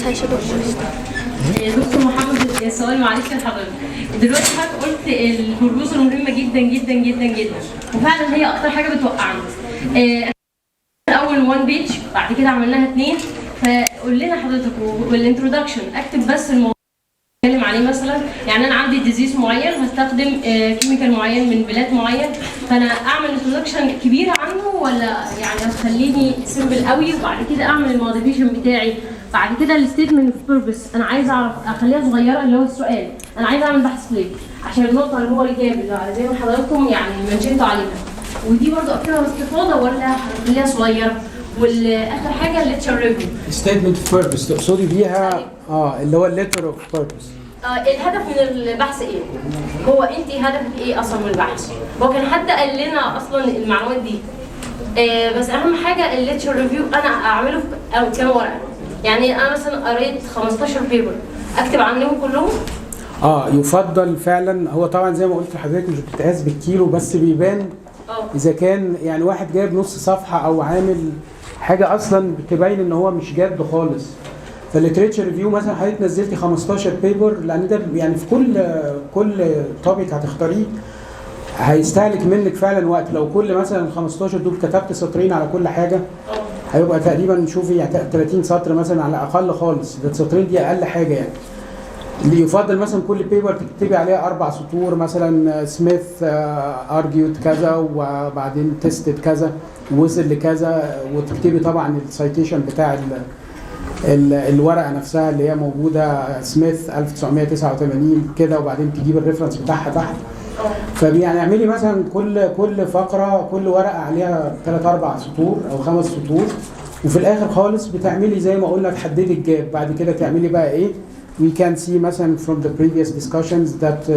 دكتور محمد، سؤال معلش لحضرتك. دلوقتي حضرتك قلت البروبوزل مهمه جدا جدا جدا جدا، وفعلا هي اكتر حاجه بتوقعنا. اول 1 بيج، بعد كده عملناها 2. فقول لنا حضرتك والانترودكشن اكتب بس الموضوع اتكلم عليه. مثلا يعني انا عندي ديزيز معين هستخدم كيميكال معين من بلاد معين، فانا اعمل انترودكشن كبيره عنه، ولا يعني اخليني سيمبل قوي وبعد كده اعمل الموديفيشن بتاعي؟ بعد كده الستيتمنت اوف بيربس انا عايز اعرف اخليها صغيره، اللي هو السؤال انا عايز اعمل بحث ليه، عشان النقطه اللي هو الاجابه اللي زي ما حضراتكم يعني منشنتوا عليها، ودي برضه اكتبها باستفاضه ولا هخليها صغيره؟ والاخر حاجه الليتشر ريفيو. ستيتمنت اوف بيربس تقصدي بيها اللي هو الليتر اوف بيربس. الهدف من البحث ايه؟ هو انت هدفك ايه اصلا من البحث؟ هو كان حد قال لنا اصلا المعلومات دي، بس اهم حاجه الليتشر ريفيو انا اعمله في كام ورقه. يعني انا مثلا قريت 15 بيبر، اكتب عنهم كلهم؟ يفضل فعلا. هو طبعا زي ما قلت لحضرتك مش بتتقاس بالكيلو، بس بيبان اذا كان يعني واحد جايب نص صفحه او عامل حاجه اصلا بتبين ان هو مش جاد خالص. فالليتريتشر ريفيو مثلا حضرتك نزلتي 15 بيبر، لان ده يعني في كل توبيك هتختاريه هيستهلك منك فعلا وقت. لو كل مثلا 15 دول كتبت سطرين على كل حاجه هيبقى تقريبا شوفي يعني 30 سطر مثلا على الاقل خالص. ده السطرين دي اقل حاجه يعني. اللي يفضل مثلا كل بيبر تكتبي عليها 4 سطور، مثلا سميث ارجيوت كذا وبعدين تيستد كذا وصل لكذا، وتكتبي طبعا السايتيشن بتاع الورقه نفسها اللي هي موجوده سميث 1989 كده، وبعدين تجيب الريفرنس بتاعها تحت. فيعني اعملي مثلا كل فقره كل ورقه عليها 3 4 سطور او 5 سطور، وفي الاخر خالص بتعملي زي ما قلنا تحددي الجاب. بعد كده تعملي بقى ايه؟ we can see مثلا from the previous discussions that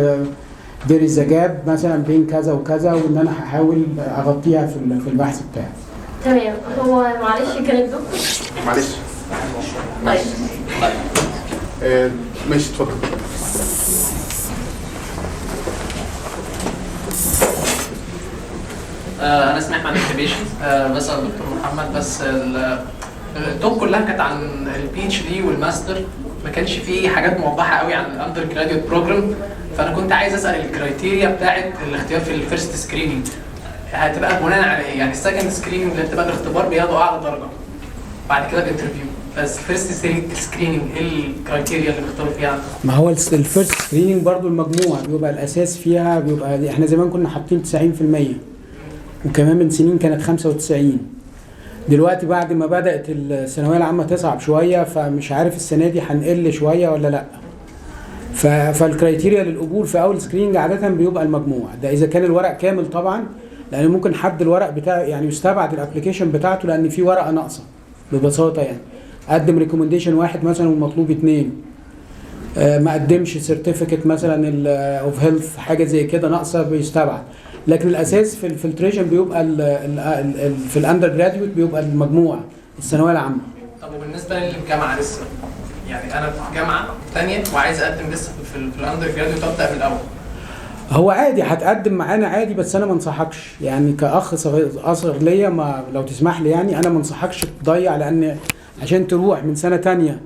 there is a gap مثلا بين كذا وكذا، وان انا هحاول اغطيها في البحث بتاعي. تمام. هو معلش كان الدكتور معلش. طيب ماشي اتفضل. انا اسمي احمد انتبيشن. بسال دكتور محمد، بس التوب كلها كانت عن البي اتش دي والماستر، ما كانش فيه حاجات موضحه قوي عن الاندر جراديوت بروجرام. فانا كنت عايز اسال الكرايتيريا بتاعه الاختيار في الفيرست سكريننج هتبقى بناء على ايه؟ يعني السكند سكريننج اللي بتبقى الاختبار بياخدوا اعلى درجه، بعد كده الانترفيو، بس الفيرست سكريننج ايه الكرايتيريا اللي بيختاروا فيها؟ ما هو الفيرست سكريننج برضو المجموع بيبقى الاساس فيها، بيبقى احنا زمان كنا حاطين 90% وكمان من سنين كانت 95. دلوقتي بعد ما بدأت الثانوية العامة تصعب شوية، فمش عارف السنة دي هنقل شوية ولا لأ. فالكرايتيريا للقبول في أول سكريننج عادة بيبقى المجموع ده، إذا كان الورق كامل طبعا، لأن ممكن حد الورق بتاعه يعني يستبعد الابلكيشن بتاعته لأن في ورقة ناقصة ببساطة. يعني قدم ريكومنديشن 1 مثلا والمطلوب 2، ما قدمش سيرتيفيكت مثلا اوف هيلث حاجة زي كده ناقصة بيستبعد. لكن الاساس في الفلتريشن بيبقى في الاندر جراديويت بيبقى المجموع الثانويه العامه. طب وبالنسبه للجامعه لسه، يعني انا في جامعه ثانيه وعايز اقدم لسه في الاندر جراديويت، ابدا من الاول؟ هو عادي هتقدم معانا عادي، بس انا ما انصحكش يعني كاخ اصغر ليا، ما لو تسمح لي يعني انا ما انصحكش تضيع، لان عشان تروح من سنه ثانيه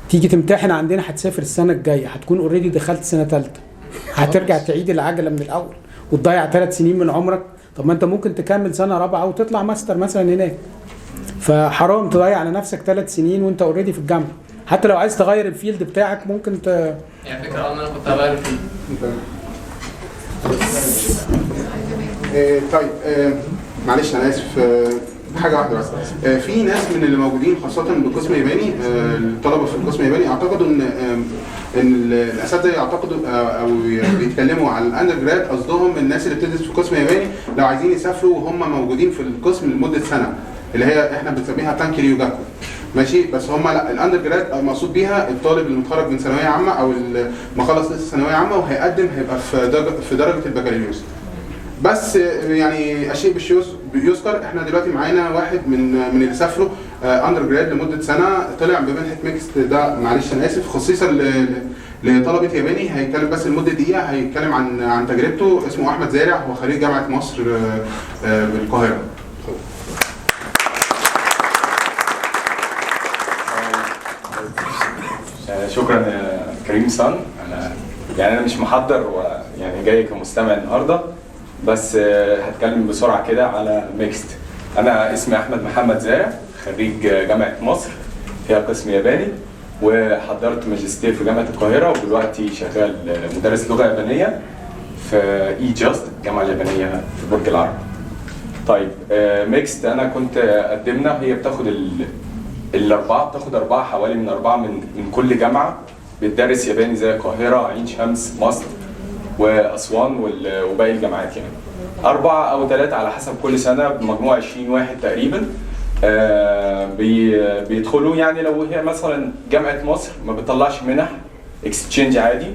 تيجي تمتحن عندنا هتسافر السنه الجايه، هتكون اوريدي دخلت سنه ثالثه، هترجع تعيد العجله من الاول وتضيع 3 سنين من عمرك. طب ما انت ممكن تكمل سنه رابعه وتطلع ماستر مثلا هناك، فحرام تضيع على نفسك 3 سنين وانت اوريدي في الجامعه. حتى لو عايز تغير الفيلد بتاعك ممكن يعني فكره ان انا كنت هغير الفيلد. طيب معلش انا اسف، حاجه واحده بس. في ناس من اللي موجودين خاصه بقسم ياباني، الطلبه في القسم الياباني اعتقدوا ان الاساتذه يعتقدوا او بيتكلموا على الاندر جراد، قصدهم الناس اللي بتدرس في قسم ياباني لو عايزين يسافروا وهم موجودين في القسم لمده سنه، اللي هي احنا بنسميها تانكي ريوجاكو. ماشي، بس هم لا، الاندر جراد مقصود بيها الطالب اللي متخرج من ثانويه عامه او ما خلص لسه ثانويه عامه وهيقدم هيبقى في درجه البكالوريوس. بس يعني الشيء بالشيء يذكر، احنا دلوقتي معانا واحد من اللي سافروا اندر جراد لمده سنه، طلع بمنحه ميكست. ده معلش انا اسف خصيصا لطلبه ياباني، هيتكلم بس لمده دقيقه، هيتكلم عن تجربته. اسمه احمد زارع، هو خريج جامعه مصر بالقاهره. شكرا يا كريم سان. انا مش محضر ويعني جاي كمستمع النهارده، بس هتكلم بسرعه كده على ميكست. انا اسمي احمد محمد زارع، خريج جامعه مصر فيها قسم ياباني، وحضرت ماجستير في جامعه القاهره، ودلوقتي شغال مدرس لغه يابانيه في اي جاست الجامعه اليابانيه في برج العرب. طيب ميكست انا كنت قدمنا، هي بتاخد الاربعه، بتاخد اربعه حوالي من اربعه من كل جامعه بتدرس ياباني زي القاهره، عين شمس، مصر، واسوان وباقي الجامعات يعني. اربعه او ثلاثه على حسب كل سنه، بمجموع 20 واحد تقريبا. بيدخلوا يعني لو هي مثلا جامعه مصر ما بتطلعش منح اكستشينج عادي،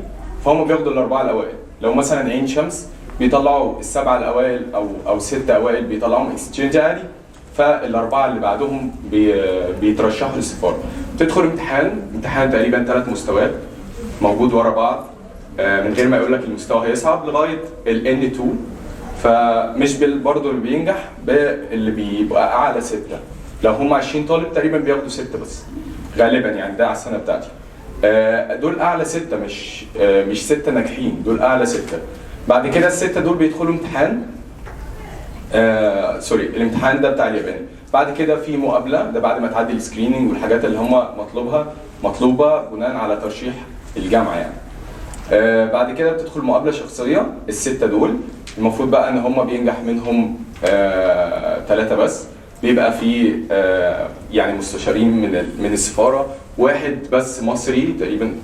فهم بياخدوا الاربعه الاوائل. لو مثلا عين شمس بيطلعوا السبعه الاوائل او سته اوائل بيطلعوهم اكستشينج عادي، فالاربعه اللي بعدهم بيترشحوا للسفاره. بتدخل امتحان تقريبا 3 مستويات موجود ورا بعض، من غير ما يقول لك المستوى هيصعب لغايه ال N2. فمش برضه اللي بينجح اللي بيبقى اعلى 6. لو هم 20 طالب تقريبا بياخدوا 6 بس غالبا يعني، ده على السنه بتاعتي. دول اعلى 6، مش 6 ناجحين، دول اعلى 6. بعد كده الستة دول بيدخلوا امتحان، سوري الامتحان ده بتاع الياباني. بعد كده في مقابله، ده بعد ما تعدي السكريننج والحاجات اللي هم مطلوبه بناء على ترشيح الجامعه يعني. بعد كده بتدخل مقابله شخصيه. الستة دول المفروض بقى ان هم بينجح منهم 3 بس، بيبقى في يعني مستشارين من السفاره، واحد بس مصري تقريبا،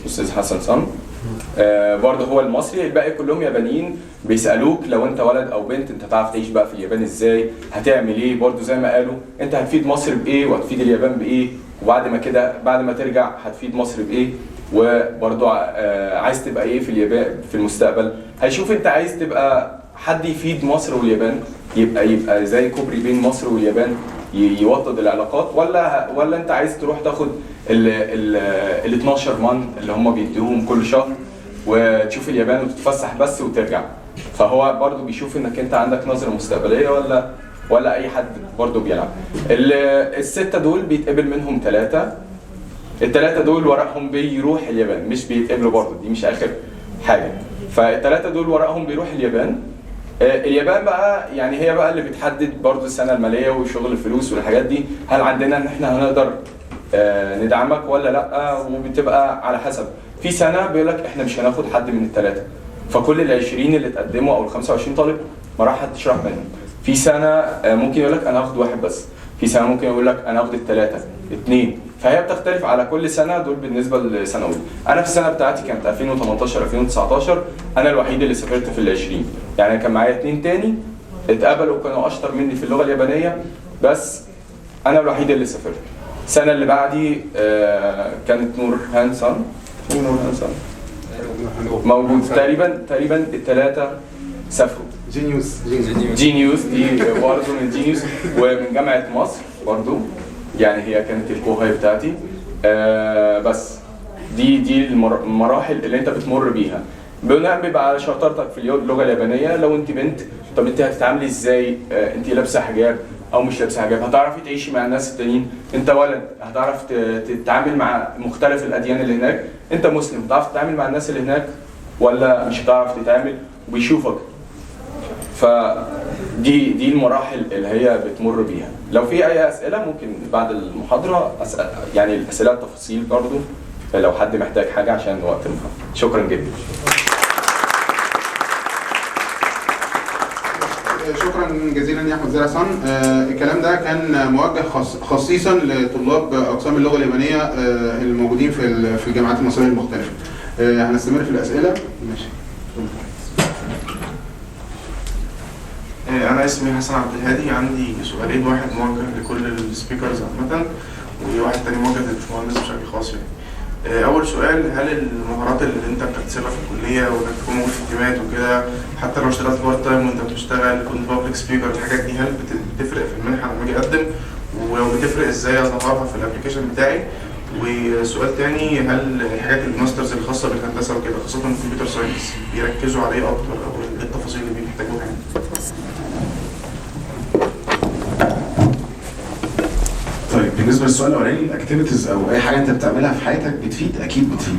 استاذ حسن صن برضه هو المصري. الباقي كلهم يابانيين. بيسالوك لو انت ولد او بنت انت هتعرف تعيش بقى في اليابان ازاي، هتعمل ايه، برضه زي ما قالوا انت هتفيد مصر بايه وهتفيد اليابان بايه، وبعد ما كده بعد ما ترجع هتفيد مصر بايه، وبرضه عايز تبقى ايه في اليابان في المستقبل. هيشوف انت عايز تبقى حد يفيد مصر واليابان، يبقى زي كوبري بين مصر واليابان يوطد العلاقات، ولا انت عايز تروح تاخد ال 12 مان اللي هم بيديهم كل شهر وتشوف اليابان وتتفسح بس وترجع. فهو برضو بيشوف انك انت عندك نظرة مستقبلية ولا اي حد برضو بيلعب. الستة دول بيتقبل منهم 3. ال3 دول ورقهم بيروح اليابان، مش بيتقبلوا برضو، دي مش اخر حاجة. ف3 دول ورقهم بيروح اليابان. اليابان بقى يعني هي بقى اللي بتحدد برضو السنة المالية وشغل الفلوس والحاجات دي، هل عندنا ان احنا هنقدر ندعمك ولا لا، وبتبقى على حسب. في سنة بيقول لك احنا مش هناخد حد من ال3، فكل ال20 اللي تقدموا او ال25 طالب ما راح حد يشرح منهم. في سنة ممكن يقول لك انا هاخد 1 بس، في سنة ممكن يقول لك انا هاخد ال3 2. فهي بتختلف على كل سنة. دول بالنسبة للسنة الاولى. انا في السنة بتاعتي كانت 2018 2019، انا الوحيد اللي سافرت في ال20 يعني. كان معايا 2 تاني اتقبلوا وكانوا اشطر مني في اللغة اليابانية، بس انا الوحيد اللي سافرت. السنة اللي بعدي كانت نور هانسون موجود. تقريبا ال3 سافروا. جينيوس دي برضه من جينيوس ومن جامعة مصر برضه يعني، هي كانت الكوهاي بتاعتي. بس دي المراحل اللي انت بتمر بيها. بناء بيبقى على شطارتك في اللغة اليابانية. لو انت بنت، طب انت هتتعاملي ازاي؟ انت لابسة حجاب او مش لابسه حجاب، هتعرفي تعيشي مع الناس التانيين؟ انت ولد هتعرف تتعامل مع مختلف الاديان اللي هناك؟ انت مسلم هتعرف تتعامل مع الناس اللي هناك ولا مش هتعرف تتعامل؟ وبيشوفك. فدي المراحل اللي هي بتمر بيها. لو في اي اسئله ممكن بعد المحاضره اسال، يعني الاسئله التفاصيل برضو لو حد محتاج حاجه عشان وقت المحاضره. شكرا جدا. شكرا جزيلا يا احمد زرع سان. الكلام ده كان موجه خصيصا لطلاب اقسام اللغه اليابانيه الموجودين في الجامعات المصريه المختلفه. هنستمر في الاسئله. ماشي. انا اسمي حسن عبد الهادي. عندي سؤالين، واحد موجه لكل السبيكرز عامه، وواحد تاني موجه للباشمهندس بشكل خاص يعني. اول سؤال، هل المهارات اللي انت بتكتسبها في الكليه وانك تكون موجود في التيمات وكده، حتى لو اشتغلت بارت تايم وانت بتشتغل كنت بابليك سبيكر، الحاجات دي هل بتفرق في المنحه لما اجي اقدم؟ ولو بتفرق ازاي اظهرها في الابلكيشن بتاعي؟ وسؤال تاني، هل الحاجات الماسترز الخاصه بالهندسه وكده خاصه الكمبيوتر ساينس بيركزوا عليه اكتر، او ايه التفاصيل اللي بيحتاجوها يعني؟ طيب بالنسبه للسؤال الاولاني، الاكتيفيتيز او اي حاجه انت بتعملها في حياتك بتفيد، اكيد بتفيد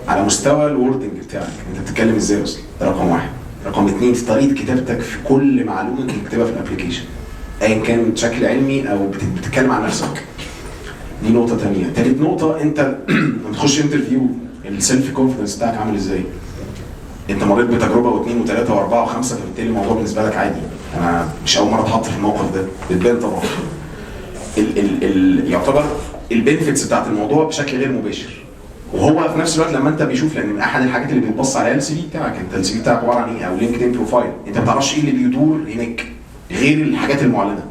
على مستوى الوردنج بتاعك، انت بتتكلم ازاي اصلا، ده رقم واحد. رقم اثنين، في طريقه كتابتك في كل معلومه انت بتكتبها في الابلكيشن ايا كان بشكل علمي او بتتكلم عن نفسك. دي نقطه ثانيه. ثالث نقطه، انت لما بتخش انترفيو السيلف كونفدنس بتاعك عامل ازاي؟ انت مريت بتجربه واثنين وثلاثه واربعه وخمسه، فبالتالي الموضوع بالنسبه لك عادي. انا مش اول مره اتحط في الموقف ده، بتبان طبعا. يعتبر البنفيتس بتاعت الموضوع بشكل غير مباشر، وهو في نفس الوقت لما انت بيشوف، لان من احد الحاجات اللي بتبص عليها السي في بتاعك، انت السي في بتاعك عباره عن ايه، او لينكد ان بروفايل، انت ما تعرفش ايه اللي بيدور هناك غير الحاجات المعلنه.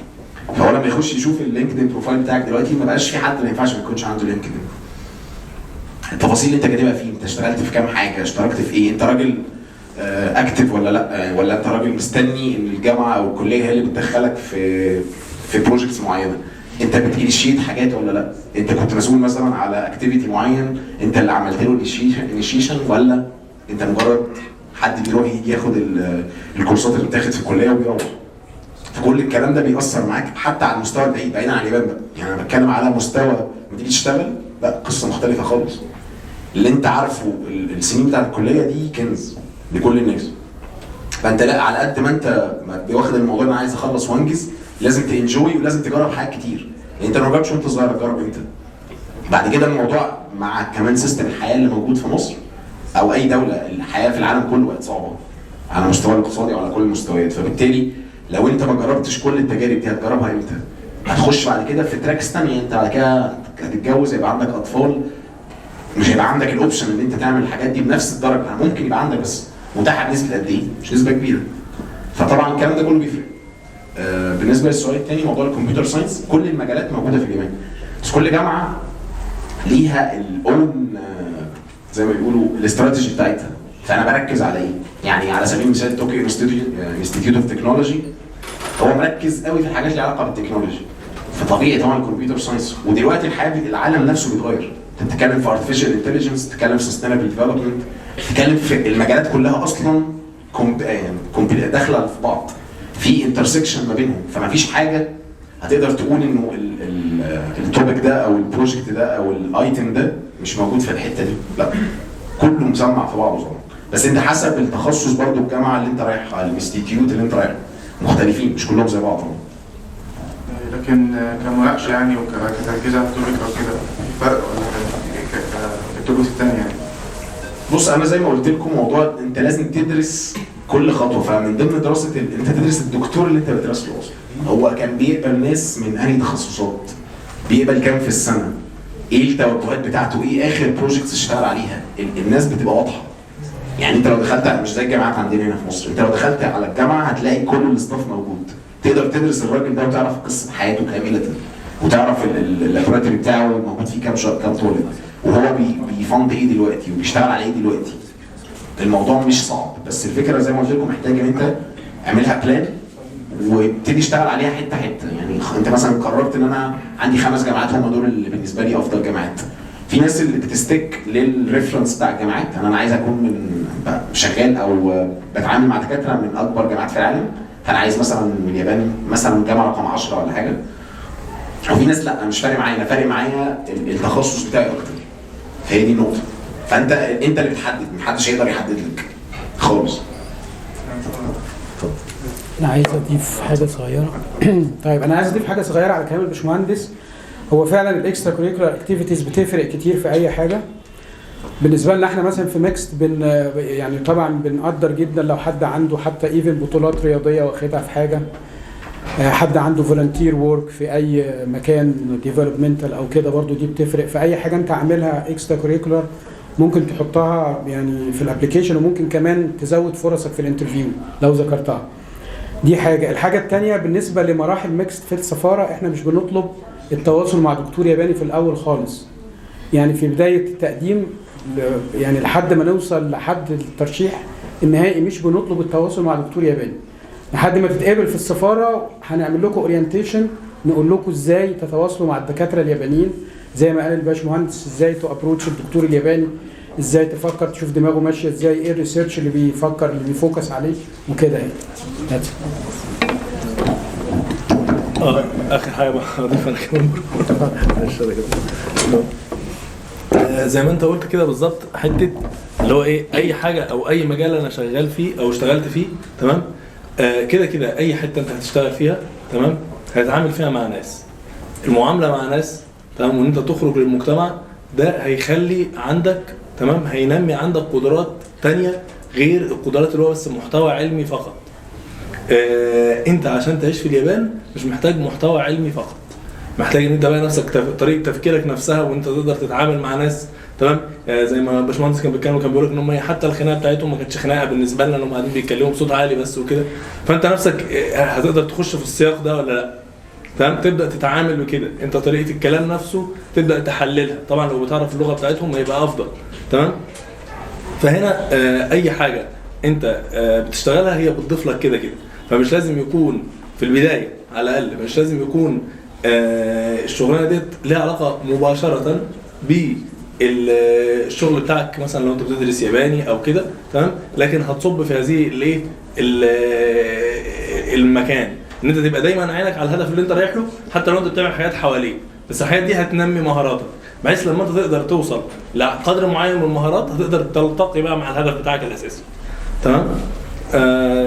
فهو لما يخش يشوف اللينكد ان بروفايل بتاعك دلوقتي، ما بقاش في حد ما ينفعش ما يكونش عنده لينكد ان. التفاصيل اللي انت كاتبها فيه، انت اشتغلت في كام حاجه، اشتركت في ايه، انت راجل اكتف ولا لا، ولا انت راجل مستني ان الجامعه او الكليه هي اللي بتدخلك في بروجكتس معينه، انت بتينيشيت حاجات ولا لا، انت كنت مسؤول مثلا على اكتيفيتي معين انت اللي عملت له انيشيشن، ولا انت مجرد حد بيروح يجي ياخد الكورسات اللي بتاخد في الكليه وبيروح. فكل الكلام ده بيأثر معاك حتى على المستوى البعيد، بعيدا عن اليابان بقى. يعني انا بتكلم على مستوى ما تيجي تشتغل، لا قصه مختلفه خالص. اللي انت عارفه السنين بتاعت الكليه دي كنز لكل الناس. فانت لا، على قد ما انت واخد الموضوع انا عايز اخلص وانجز، لازم تنجوي ولازم تجرب حاجات كتير. يعني انت لو ما جربتش وانت صغير، تجرب امتى؟ بعد كده الموضوع مع كمان سيستم الحياه اللي موجود في مصر او اي دوله، الحياه في العالم كله بقت صعبه على المستوى الاقتصادي وعلى كل المستويات. فبالتالي لو انت ما جربتش كل التجارب دي، هتجربها امتى؟ هتخش بعد كده في تراكس ثانيه، انت بعد كده هتتجوز، يبقى عندك اطفال، مش هيبقى عندك الاوبشن ان انت تعمل الحاجات دي بنفس الدرجه. ممكن يبقى عندك بس متاحه بنسبه قد ايه؟ مش نسبه كبيره. فطبعا الكلام ده كله بيفرق. بالنسبه للسؤال الثاني، موضوع الكمبيوتر ساينس، كل المجالات موجوده في اليابان، بس كل جامعه ليها الاون زي ما بيقولوا الاستراتيجي بتاعتها. فانا بركز على ايه؟ يعني على سبيل المثال طوكيو انستيتيوت اوف تكنولوجي هو مركز قوي في الحاجات اللي علاقه بالتكنولوجي. فطبيعي طبعا الكمبيوتر ساينس. ودلوقتي العالم نفسه بيتغير. انت بتتكلم في ارتفيشال انتليجنس، بتتكلم في سستينبل ديفلوبمنت، بتتكلم في المجالات كلها اصلا داخله في بعض، في انترسكشن ما بينهم. فما فيش حاجه هتقدر تقول انه التوبيك ده او البروجكت ده او الايتم ده مش موجود في الحته دي، لا كله مسمع في بعضه طبعا. بس انت حسب التخصص برضو، الجامعه اللي انت رايحها، الانستيتيوت اللي انت رايحه مختلفين، مش كلهم زي بعض طبعا. لكن كمناقشه يعني وكتركيز على التوبيك او كده، فرق ولا التوبيك الثاني يعني؟ بص انا زي ما قلت لكم، موضوع انت لازم تدرس كل خطوه. فمن ضمن دراسه انت تدرس الدكتور اللي انت بتدرس له اصلا، هو كان بيقبل ناس من انهي تخصصات، بيقبل كام في السنه، ايه التوجهات بتاعته، ايه اخر بروجكتس اشتغل عليها. الناس بتبقى واضحه. يعني انت لو دخلت، مش زي الجامعات عندنا هنا في مصر، انت لو دخلت على الجامعه هتلاقي كل الاستاف موجود، تقدر تدرس الراجل ده وتعرف قصه حياته كامله، وتعرف اللابوراتوري بتاعه موجود فيه كام طالب، وهو بيفند ايه دلوقتي، وبيشتغل على ايه دلوقتي. الموضوع مش صعب، بس الفكره زي ما قلت لكم محتاج ان انت اعملها بلان وابتدي اشتغل عليها حته حته. يعني انت مثلا قررت ان انا عندي 5 جامعات هم دول اللي بالنسبه لي افضل جامعات. في ناس اللي بتستيك للريفرنس بتاع الجامعات، انا عايز اكون من شغال او بتعامل مع دكاتره من اكبر جامعات في العالم، فانا عايز مثلا من اليابان مثلا جامعه رقم 10 ولا حاجه. وفي ناس لا، مش فارق معايا، انا فارق معايا التخصص بتاعي اكتر. هي دي النقطه. فانت اللي بتحدد، محدش يقدر يحدد لك خالص. انا عايز اضيف حاجه صغيره. طيب انا عايز اضيف حاجه صغيره على كلام الباشمهندس. هو فعلا الاكسترا كوريكولار اكتيفيتيز بتفرق كتير في اي حاجه. بالنسبه لنا احنا مثلا في ميكست يعني طبعا بنقدر جدا لو حد عنده حتى ايفن بطولات رياضيه واخدها في حاجه، حد عنده فولنتير وورك في اي مكان ديفلوبمنتال او كده، برضو دي بتفرق في اي حاجه انت عاملها اكسترا كوريكولار. ممكن تحطها يعني في الابلكيشن، وممكن كمان تزود فرصك في الانترفيو لو ذكرتها. دي حاجه. الحاجه الثانيه بالنسبه لمراحل ميكست في السفاره، احنا مش بنطلب التواصل مع دكتور ياباني في الاول خالص. يعني في بدايه التقديم يعني لحد ما نوصل لحد الترشيح النهائي مش بنطلب التواصل مع دكتور ياباني. لحد ما تتقابل في السفاره هنعمل لكم اورينتيشن، نقول لكم ازاي تتواصلوا مع الدكاتره اليابانيين، زي ما قال الباشمهندس ازاي تو ابروتش الدكتور الياباني، ازاي تفكر تشوف دماغه ماشيه ازاي، ايه الريسيرش اللي بيفكر اللي بيفوكس عليه وكده يعني. اخر حاجه بقى اضيف انا كمان زي ما انت قلت كده بالظبط، حته اللي هو ايه، اي حاجه او اي مجال انا شغال فيه او اشتغلت فيه تمام، كده كده اي حته انت هتشتغل فيها تمام هتتعامل فيها مع ناس. المعامله مع ناس تمام وان انت تخرج للمجتمع ده هيخلي عندك تمام، هينمي عندك قدرات تانية غير القدرات اللي هو بس محتوى علمي فقط. انت عشان تعيش في اليابان مش محتاج محتوى علمي فقط، محتاج ان انت بقى نفسك طريقه تفكيرك نفسها وانت تقدر تتعامل مع ناس تمام. زي ما باشمهندس كان بيتكلم كان بيقول لك ان هم حتى الخناقه بتاعتهم ما كانتش خناقه بالنسبه لنا، انهم قاعدين بيتكلموا بصوت عالي بس وكده، فانت نفسك هتقدر تخش في السياق ده ولا لا تمام. تبدا تتعامل بكده، انت طريقه الكلام نفسه تبدا تحللها، طبعا لو بتعرف اللغه بتاعتهم هيبقى افضل تمام. فهنا اي حاجه انت بتشتغلها هي بتضيف لك كده كده، فمش لازم يكون في البدايه على الاقل مش لازم يكون الشغلانه ديت ليها علاقه مباشره بالشغل بتاعك، مثلا لو انت بتدرس ياباني او كده تمام، لكن هتصب في هذه الايه المكان ان انت تبقى دايما عينك على الهدف اللي انت رايح له، حتى لو انت بتعمل حاجات حواليك، بس الحاجات دي هتنمي مهاراتك بحيث لما انت تقدر توصل لقدر معين من المهارات هتقدر تلتقي بقى مع الهدف بتاعك الاساسي تمام.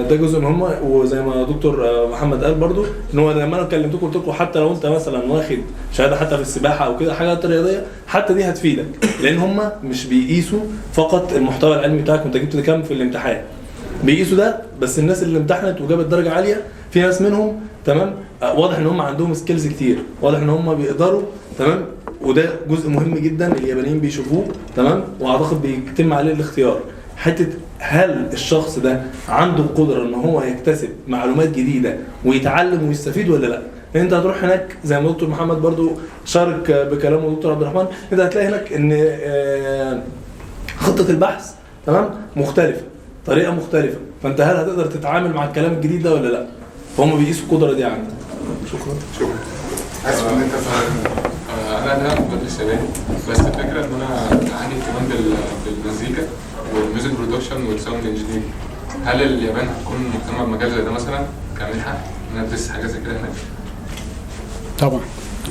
ده جزء مهم. وزي ما دكتور محمد قال برضو ان هو لما انا كلمتكم قلت لكم حتى لو انت مثلا واخد شهاده حتى في السباحه او كده حاجات رياضيه حتى دي هتفيدك، لان هم مش بيقيسوا فقط المحتوى العلمي بتاعك وانت جبت كام في الامتحان، بيقيسوا ده بس. الناس اللي امتحنت وجابت درجه عاليه في ناس منهم تمام واضح ان هم عندهم سكيلز كتير، واضح ان هم بيقدروا تمام، وده جزء مهم جدا اليابانيين بيشوفوه تمام، واعتقد بيتم عليه الاختيار. حته هل الشخص ده عنده القدره ان هو يكتسب معلومات جديده ويتعلم ويستفيد ولا لا؟ انت هتروح هناك زي ما دكتور محمد برضو شارك بكلامه دكتور عبد الرحمن، انت هتلاقي هناك ان خطه البحث تمام مختلفه، طريقه مختلفه، فانت هل هتقدر تتعامل مع الكلام الجديد ده ولا لا؟ فهم بيقيسوا القدره دي عندك. شكرا. اسف ان انت انا بدرس ياباني، بس الفكره ان انا عندي اهتمام بالمزيكا والميوزك برودكشن والساوند انجينيرنج. هل اليابان هتكون مهتمه بمجال زي ده مثلا كمنحه ان ندرس حاجه زي كده هناك؟ طبعا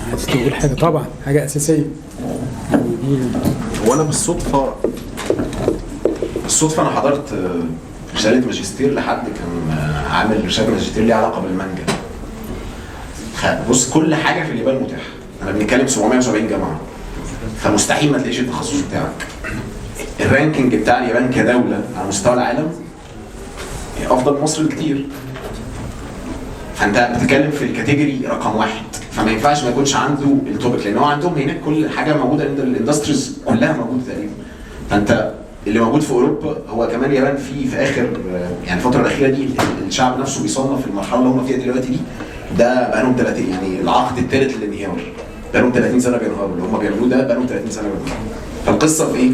عايز تقول حاجه، طبعا حاجه اساسيه. وانا بالصدفه انا حضرت رساله ماجستير لحد كان عامل رساله ماجستير ليها علاقه بالمانجا. بص كل حاجه في اليابان متاحه، انا بنتكلم 770 جامعه، فمستحيل ما تلاقيش التخصص بتاعك. الرانكينج بتاع اليابان كدوله على مستوى العالم افضل من مصر بكتير، فانت بتتكلم في الكاتيجوري رقم واحد، فما ينفعش ما يكونش عنده التوبيك، لان هو عندهم هناك كل حاجه موجوده، الاندستريز كلها موجوده تقريبا. فانت اللي موجود في اوروبا هو كمان اليابان في اخر يعني الفتره الاخيره دي الشعب نفسه بيصنف المرحله اللي هم فيها دلوقتي دي، ده بقالهم 30 يعني العقد الثالث للانهيار، بقالهم 30 سنه بينهاروا، اللي هم بيعملوه ده بقالهم 30 سنه بينهاروا. فالقصه في ايه؟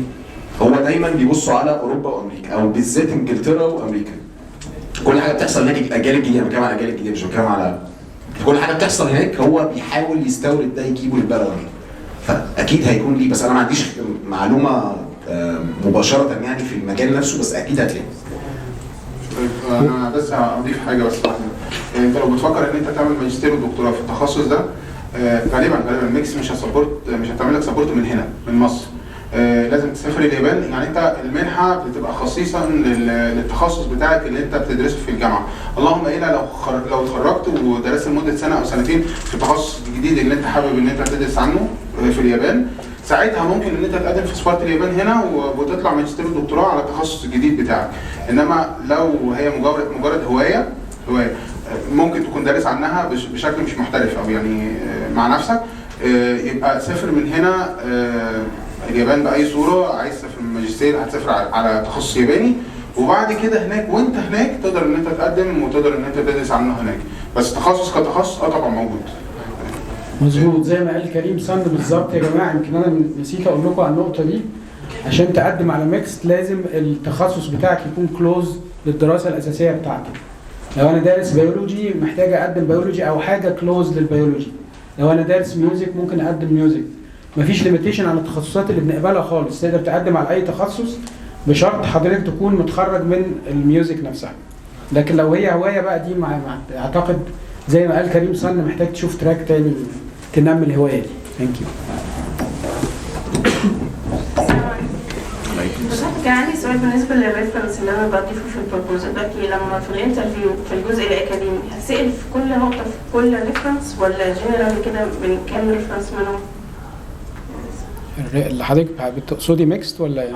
هو دايما بيبصوا على اوروبا وامريكا، او بالذات انجلترا وامريكا. كل حاجه بتحصل هناك الاجيال الجديده، انا بتكلم على الاجيال الجديده مش بتكلم على كل حاجه بتحصل هناك، هو بيحاول يستورد ده يجيبه للبلد، فاكيد هيكون ليه، بس انا ما عنديش معلومه مباشره يعني في المجال نفسه، بس اكيد هتلاقي. انا بس هضيف حاجه بس واحده. انت لو بتفكر ان انت تعمل ماجستير ودكتوراه في التخصص ده غالبا ميكس مش هتعمل لك سبورت من هنا من مصر. لازم تسافر اليابان، يعني انت المنحه بتبقى خصيصا للتخصص بتاعك اللي انت بتدرسه في الجامعه، اللهم الا لو اتخرجت ودرست لمده سنه او سنتين في التخصص الجديد اللي انت حابب ان انت تدرس عنه في اليابان، ساعتها ممكن ان انت تقدم في سفاره اليابان هنا وتطلع ماجستير ودكتوراه على التخصص الجديد بتاعك. انما لو هي مجرد هوايه ممكن تكون دارس عنها بشكل مش محترف او يعني مع نفسك، يبقى سافر من هنا اليابان باي صوره. عايز تسافر ماجستير هتسافر على تخصص ياباني، وبعد كده هناك وانت هناك تقدر ان انت تقدم وتقدر ان انت تدرس عنه هناك، بس تخصص كتخصص طبعا موجود. مظبوط زي ما قال كريم سند بالظبط يا جماعه. يمكن انا نسيت اقول لكم على النقطه دي، عشان تقدم على ميكس لازم التخصص بتاعك يكون كلوز للدراسه الاساسيه بتاعتك. لو انا دارس بيولوجي محتاج اقدم بيولوجي او حاجه كلوز للبيولوجي. لو انا دارس ميوزك ممكن اقدم ميوزك. مفيش ليميتيشن على التخصصات اللي بنقبلها خالص، تقدر تقدم على اي تخصص بشرط حضرتك تكون متخرج من الميوزك نفسها. لكن لو هي هوايه بقى دي اعتقد زي ما قال كريم صن محتاج تشوف تراك تاني تنمي الهوايه دي. ثانك يو. كان عندي سؤال بالنسبه للريفرنس اللي انا بضيفه في البروبوزل ده. لما في الانترفيو في الجزء الاكاديمي هسأل في كل نقطه في كل ريفرنس ولا جنرال كده من كام ريفرنس منهم؟ اللي حضرتك بتقصدي ميكست ولا ايه؟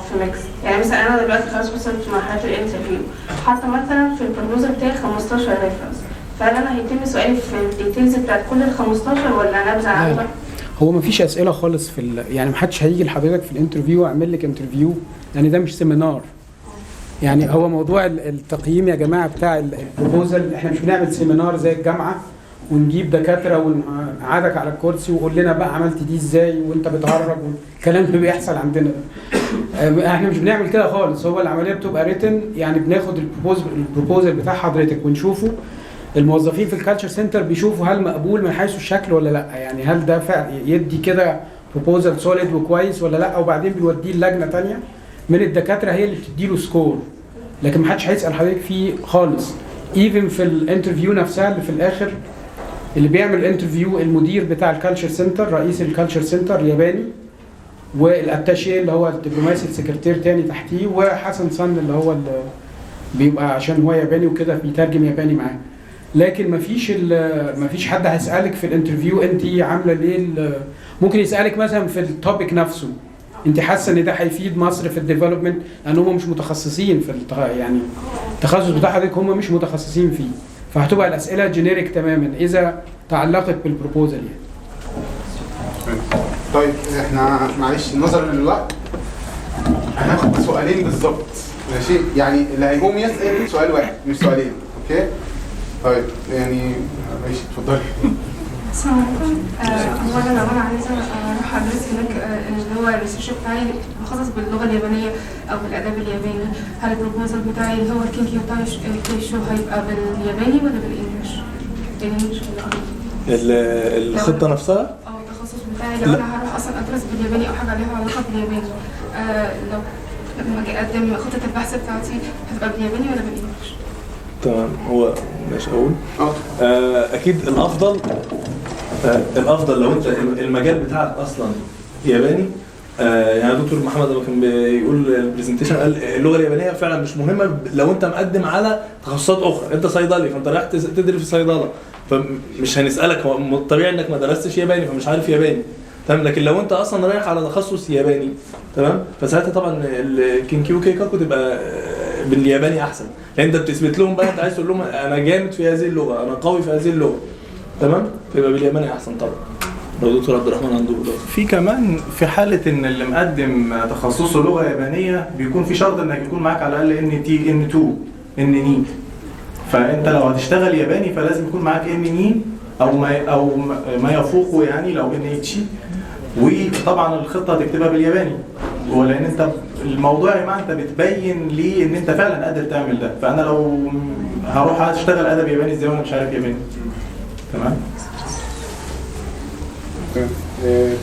في ميكس. يعني مثلا انا دلوقتي خلاص وصلت في مرحله الانترفيو، حاطه مثلا في البروبوزل بتاعي 15 ريفرنس، فهل انا هيتم سؤالي في الديتيلز بتاعت كل ال 15 ولا نبذه عامه؟ هو مفيش اسئله خالص في يعني محدش هيجي لحضرتك في الانترفيو ويعمل لك انترفيو، يعني ده مش سيمينار. يعني هو موضوع التقييم يا جماعه بتاع البروبوزل، احنا مش بنعمل سيمينار زي الجامعه ونجيب دكاتره ونقعدك على الكرسي وقول لنا بقى عملت دي ازاي وانت بتهرج والكلام اللي بيحصل عندنا ده. احنا مش بنعمل كده خالص. هو العمليه بتبقى ريتن، يعني بناخد البروبوزل بتاع حضرتك ونشوفه. الموظفين في الكالتشر سنتر بيشوفوا هل مقبول من حيث الشكل ولا لا، يعني هل ده فعلا يدي كده بروبوزل سوليد وكويس ولا لا، وبعدين بنوديه لجنه ثانيه من الدكاتره هي اللي بتديله سكور. لكن ما حدش هيسال حضرتك فيه خالص. ايفن في الانترفيو نفسها اللي في الاخر اللي بيعمل الانترفيو المدير بتاع الكالتشر سنتر، رئيس الكالتشر سنتر ياباني، والاتاشيه اللي هو الدبلوماسي السكرتير تاني تحتيه، وحسن صن اللي هو اللي بيبقى عشان هو ياباني وكده بيترجم ياباني معاه. لكن مفيش حد هيسالك في الانترفيو انت عامله ليه. ممكن يسالك مثلا في التوبيك نفسه، انت حاسه ان ده هيفيد مصر في الديفلوبمنت، لان هم مش متخصصين في يعني التخصص بتاع حضرتك هم مش متخصصين فيه، فهتبقى الاسئله جينيريك تماما اذا تعلقت بالبروبوزل يعني. طيب احنا معلش نظرا للوقت هناخد سؤالين بالظبط، ماشي؟ يعني اللي هيقوم يسال سؤال واحد مش سؤالين، اوكي؟ طيب يعني ماشي اتفضلي. السلام عليكم. اولا لو انا عايزه اروح ادرس هناك اللي هو الريسيرش بتاعي مخصص باللغه اليابانيه او بالاداب الياباني، هل البروبوزل بتاعي اللي هو الكينكيو تايشو هيبقى بالياباني ولا بالانجلش؟ الانجلش ولا الخطه نفسها؟ التخصص بتاعي لو انا هروح اصلا ادرس بالياباني او حاجه ليها علاقه بالياباني، لو لما اجي اقدم خطه البحث بتاعتي هتبقى بالياباني ولا بالانجلش؟ تمام. هو ماشي اقول اكيد الافضل لو انت المجال بتاعك اصلا ياباني. يعني دكتور محمد لما كان بيقول البرزنتيشن قال اللغه اليابانيه فعلا مش مهمه لو انت مقدم على تخصصات اخرى. انت صيدلي فانت رايح تدرس في صيدله، فمش هنسالك، هو طبيعي انك ما درستش ياباني فمش عارف ياباني، تمام. لكن لو انت اصلا رايح على تخصص ياباني، تمام، فساعتها طبعا الكينكيو كيكاكو تبقى بالياباني احسن، لان انت بتثبت لهم بقى، انت عايز تقول لهم انا جامد في هذه اللغه، انا قوي في هذه اللغه، تمام، فيبقى بالياباني احسن طبعا. لو دكتور عبد الرحمن عنده في كمان في حاله ان اللي مقدم تخصصه لغه يابانيه بيكون في شرط انك يكون معاك على الاقل NT N2 NNI، فانت لو هتشتغل ياباني فلازم يكون معاك NNI او ما يفوقه، يعني لو NH. وطبعا الخطه هتكتبها بالياباني، ولان انت الموضوع يا جماعه انت بتبين ليه ان انت فعلا قادر تعمل ده. فانا لو هروح اشتغل ادب ياباني ازاي وانا مش عارف ياباني؟ تمام.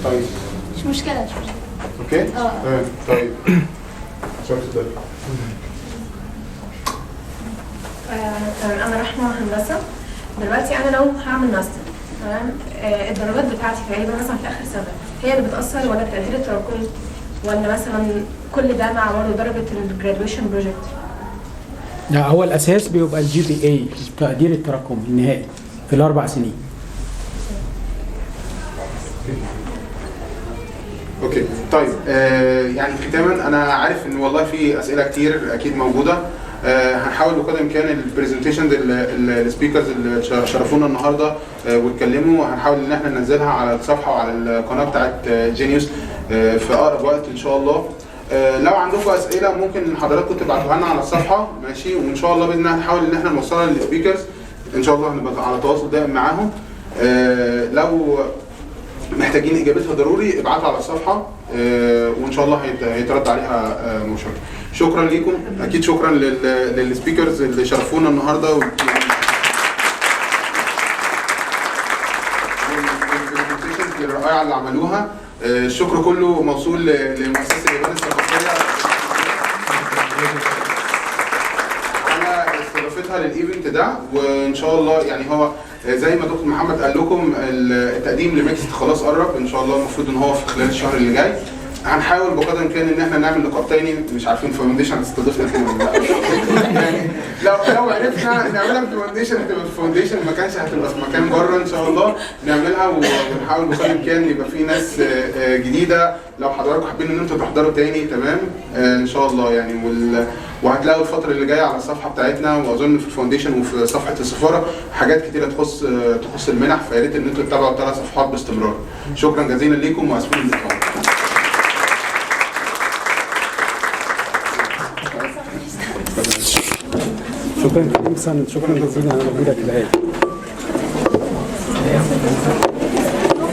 طيب مش مشكله. اوكي. طيب شكرا. تمام. انا رحمه هندسه. دلوقتي انا لو هعمل ماستر، تمام، الدرجات بتاعتي تقريبا مثلا في اخر سنه هي اللي بتاثر ولا التقدير التراكمي، ولا مثلا كل ده مع برضه درجه الجرادويشن بروجكت؟ لا، هو الاساس بيبقى الGPA، التقدير التراكمي النهائي في ال4 سنين. اوكي. طيب يعني ختاما انا عارف ان والله في اسئله كتير اكيد موجوده. هنحاول بقدر الامكان البرزنتيشن السبيكرز اللي شرفونا النهارده واتكلموا، هنحاول ان احنا ننزلها على الصفحه وعلى القناه بتاعت جينيوس في اقرب وقت ان شاء الله. لو عندكم اسئله ممكن حضراتكم تبعتوها لنا على الصفحه، ماشي، وان شاء الله باذن الله هنحاول ان احنا نوصلها للسبيكرز ان شاء الله، هنبقى على تواصل دائم معاهم. لو محتاجين اجابتها ضروري ابعتوا على الصفحه وان شاء الله هيترد عليها مباشره. شكرا ليكم، اكيد شكرا للسبيكرز اللي شرفونا النهارده الرائعه اللي عملوها. الشكر كله موصول لمؤسسه اليابان الثقافيه على استضافتها للايفنت ده، وان شاء الله يعني هو زي ما دكتور محمد قال لكم التقديم لميكست خلاص قرب ان شاء الله، المفروض ان هو في خلال الشهر اللي جاي. هنحاول بقدر الامكان ان احنا نعمل لقاء تاني، مش عارفين فاونديشن هتستضيفنا تاني ولا لا. يعني لو عرفنا نعملها في فاونديشن هتبقى في فاونديشن، ما كانش هتبقى في مكان بره ان شاء الله نعملها، ونحاول بقدر الامكان يبقى في ناس جديده. لو حضراتكم حابين ان انتوا تحضروا تاني تمام ان شاء الله يعني. وهتلاقوا الفتره اللي جايه على الصفحه بتاعتنا، واظن في الفاونديشن وفي صفحه السفاره حاجات كتيره تخص المنح، فيا ريت ان انتوا تتابعوا الثلاث صفحات باستمرار. شكرا جزيلا ليكم واسفين للإطالة. شكرا جزيلا على مجهودك الهائل.